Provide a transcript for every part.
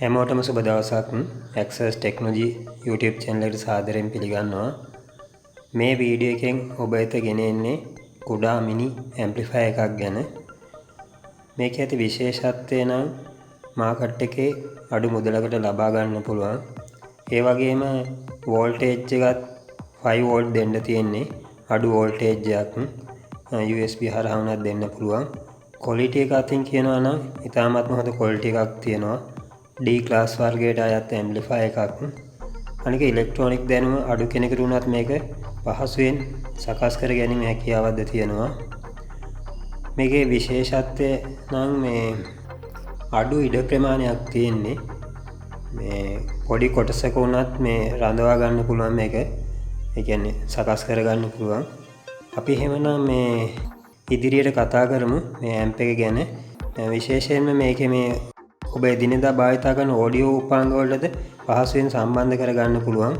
හැමෝටම සුබ දවසක්. Access Technology YouTube channel එකට සාදරයෙන් පිළිගන්නවා. මේ වීඩියෝ එකෙන් ඔබ වෙත ගෙන එන්නේ කුඩා මිනි ඇම්ප්ලිෆයර් එකක් ගැන. මේකේ ඇති විශේෂත්වය නම් මාකට් එකේ අඩු මුදලකට ලබා ගන්න පුළුවන්. ඒ වගේම වෝල්ටේජ් එකත් 5 වෝල්ට් දෙන්න තියෙන්නේ. අඩු වෝල්ටේජ් එකක් USB හරහා වුණත් දෙන්න පුළුවන්. ක්වොලිටි එක අතින් කියනවා නම් ඉතාමත්ම හොඳ ක්වොලිටි එකක් තියෙනවා. D ක්ලාස් වර්ගයට අයත් ඇම්ප්ලිෆයර් එකක්. අනික ඉලෙක්ට්‍රොනික දැනුම අඩු කෙනෙකුට උනත් මේක පහසුවෙන් සකස් කර ගැනීම හැකියාවක්ද තියෙනවා. මේකේ විශේෂත්වය නම් මේ අඩු ඉඩ ප්‍රමාණයක් තියෙන්නේ. මේ පොඩි කොටසක උනත් මේ රඳවා ගන්න පුළුවන් මේක. ඒ කියන්නේ සකස් කර ගන්න පුළුවන්. අපි එහෙමනම් මේ ඉදිරියට කතා කරමු මේ ඇම්ප් එක ගැන. විශේෂයෙන්ම මේකේ මේ ඔබ එදිනෙදා භාවිතා කරන ඔඩියෝ උපාංග වලටද පහසුවෙන් සම්බන්ධ කර ගන්න පුළුවන්.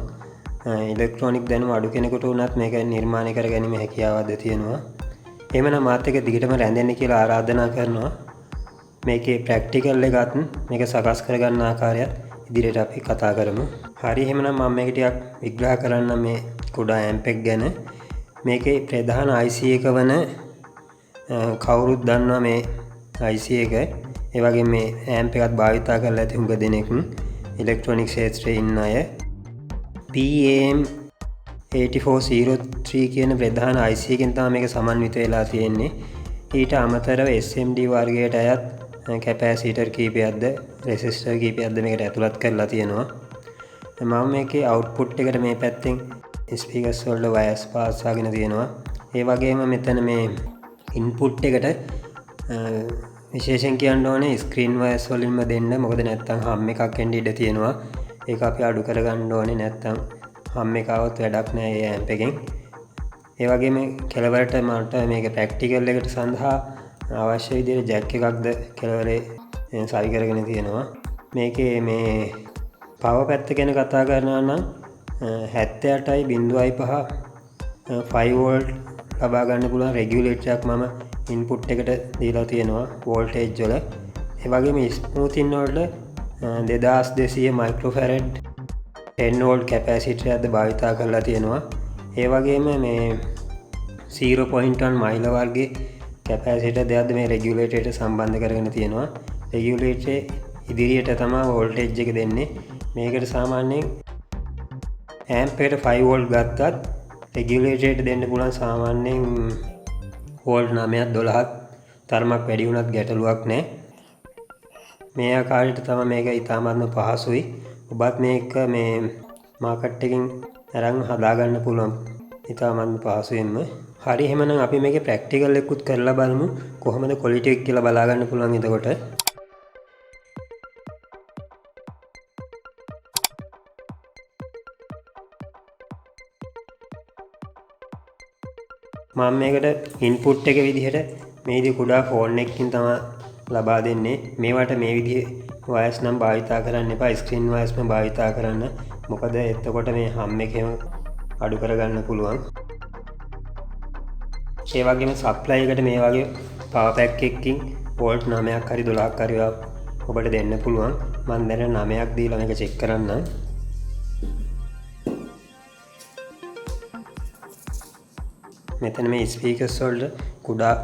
ඉලෙක්ට්‍රොනික දැනුම අඩු කෙනෙකුට උනත් මේක නිර්මාණය කර ගැනීම හැකියාවක්ද තියෙනවා. එහෙමනම් මාත් එක්ක දිගටම රැඳෙන්න කියලා ආරාධනා කරනවා. මේකේ ප්‍රැක්ටිකල් එකත් මේක සකස් කර ගන්න ආකාරයත් ඉදිරියට අපි කතා කරමු. හරි, එහෙමනම් මම මේක ටිකක් විග්‍රහ කරන්න මේ කුඩා ඇම්ප් එක ගැන. මේකේ ප්‍රධාන IC එක වන කවුරුත් දන්නවා මේ IC එක. ඒ වගේ මේ ඇම්ප් එකත් භාවිතා කරලා ඇති හුඟ දෙනෙක් ඉලෙක්ට්‍රොනික ක්ෂේත්‍රයේ ඉන්න අය. PAM8403 කියන ප්‍රධාන IC එකෙන් තමයි මේක සමන්විත වෙලා තියෙන්නේ. ඊට අමතරව SMD වර්ගයට අයත් කැපැසිටර් කීපයක්ද රෙසිස්ටර් කීපයක්ද මේකට ඇතුළත් කරලා තියෙනවා. මම මේකේ අවුට්පුට් එකට මේ පැත්තෙන් ස්පීකර්ස් වලට වයර්ස් පාස් ආගෙන තියෙනවා. ඒ වගේම මෙතන මේ ඉන්පුට් එකට විශේෂයෙන් කියන්න ඕනේ ස්ක්‍රීන් වයර්ස් වලින්ම දෙන්න. මොකද නැත්තම් හම් එකක් එන්න ඉඩ තියෙනවා. ඒක අපි අඩු කරගන්න ඕනේ. නැත්තම් හම් එක આવත් වැඩක් නෑ මේ ඇම්ප් එකෙන්. ඒ වගේම කෙලවරට මට මේක ප්‍රැක්ටිකල් එකට සඳහා අවශ්‍ය විදිහට ජැක් එකක්ද කෙලවරේ සවි කරගෙන තියෙනවා. මේකේ මේ පවර් පැත්ත ගැන කතා කරනවා නම් 78.5 5 වෝල්ට් ලබා ගන්න පුළුවන් රෙගියුලේටර් එකක් මම ඉන්පුට් එකට දීලා තියෙනවා වෝල්ටේජ් වල. ඒ වගේම ස්මූතින් වලට 2200 මයික්‍රෝෆැරඩ් 10 වෝල්ට් කැපැසිටර් එකක්ද භාවිතා කරලා තියෙනවා. ඒ වගේම මේ 0.1 මයිල වර්ගයේ කැපැසිටර් දෙකක්ද මේ රෙගියුලේටර් එකට සම්බන්ධ කරගෙන තියෙනවා. රෙගියුලේටර් ඉදිරියට තමයි වෝල්ටේජ් එක දෙන්නේ. මේකට සාමාන්‍යයෙන් ඇම්ප් එකට 5 වෝල්ට් ගත්තත් රෙගියුලේටර් දෙන්න පුළුවන් සාමාන්‍යයෙන් වෝල්ට් 9ක් 12ක් තරමක් වැඩි වුණත් ගැටලුවක් නැහැ. මේ ආකාරයට තමයි මේක ඉතාමත්ම පහසුයි. ඔබත් මේක මේ මාකට් එකකින් අරන් හදාගන්න පුළුවන් ඉතාමත්ම පහසුවෙන්ම. හරි, එහෙමනම් අපි මේකේ ප්‍රැක්ටිකල් එකකුත් කරලා බලමු කොහොමද ක්වොලිටි එක කියලා බලා ගන්න පුළුවන්. එතකොට මම මේකට ඉන්පුට් එක විදිහට මේ විදිහ කුඩා ෆෝන් එකකින් තමයි ලබා දෙන්නේ. මේවට මේ විදිහේ වයර්ස් නම් භාවිතා කරන්න එපා. ස්ක්‍රීන් වයර්ස්ම භාවිතා කරන්න. මොකද එතකොට මේ හම් එකේම අඩු කරගන්න පුළුවන්. ඒ වගේම සප්ලයි එකට මේ වගේ පවර් පැක් එකකින් වෝල්ට් 9ක් හරි 12ක් හරි ඔබට දෙන්න පුළුවන්. මම දැන් 9ක් දීලා මේක චෙක් කරන්නම්. මෙතන මේ ස්පීකර්ස් වලට කුඩා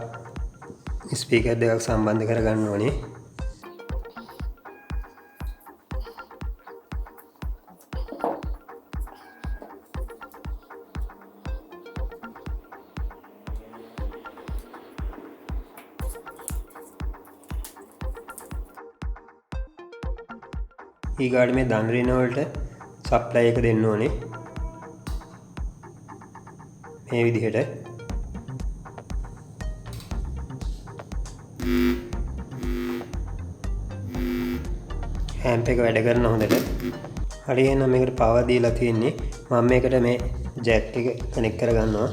ස්පීකර් දෙකක් සම්බන්ධ කරගන්න ඕනේ. ඊගාට මේ දන්රින වලට සප්ලයි එක දෙන්න ඕනේ. මේ විදිහට ඇම්ප් එක වැඩ කරන හොඳට. හරි, එහෙනම් මේකට පවර් දීලා තියෙන්නේ. මම මේකට මේ ජැක් එක කනෙක්ට් කරගන්නවා.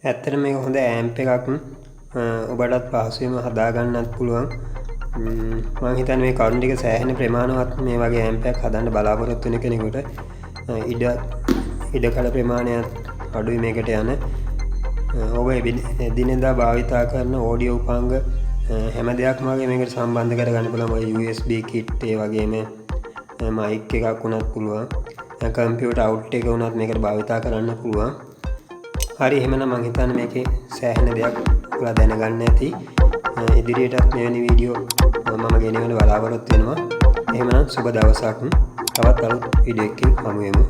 ඇත්තට මේක හොඳ ඇම්ප් එකක් ඔබටත් පහසුවෙන්ම හදාගන්නත් පුළුවන්. මම හිතන්නේ මේ කරුණු ටික සෑහෙන ප්‍රමාණවත් මේ වගේ ඇම්ප් එකක් හදන්න බලාපොරොත්තු වෙන කෙනෙකුට ඉඩකඩ ප්‍රමාණයක් අඩුයි මේකට යන. ඔබ එදිනෙදා භාවිතා කරන ඕඩියෝ උපාංග හැම දෙයක්ම වගේ මේකට සම්බන්ධ කරගන්න පුළුවන්. USB kit ඒ වගේම mic එකක් උනත් පුළුවන්. කම්පියුටර් අවුට් එක උනත් මේකට භාවිතා කරන්න පුළුවන්. හරි, එහෙමනම් මම හිතන්නේ මේකේ සෑහෙන දෙයක් ඔයාලා දැනගන්න ඇති. ඉදිරියටත් මෙවැනි වීඩියෝ මම ගෙනවන්න බලාපොරොත්තු වෙනවා. එහෙමනම් සුබ දවසක්. තවත් අලුත් වීඩියෝ එකකින් හමු වෙමු.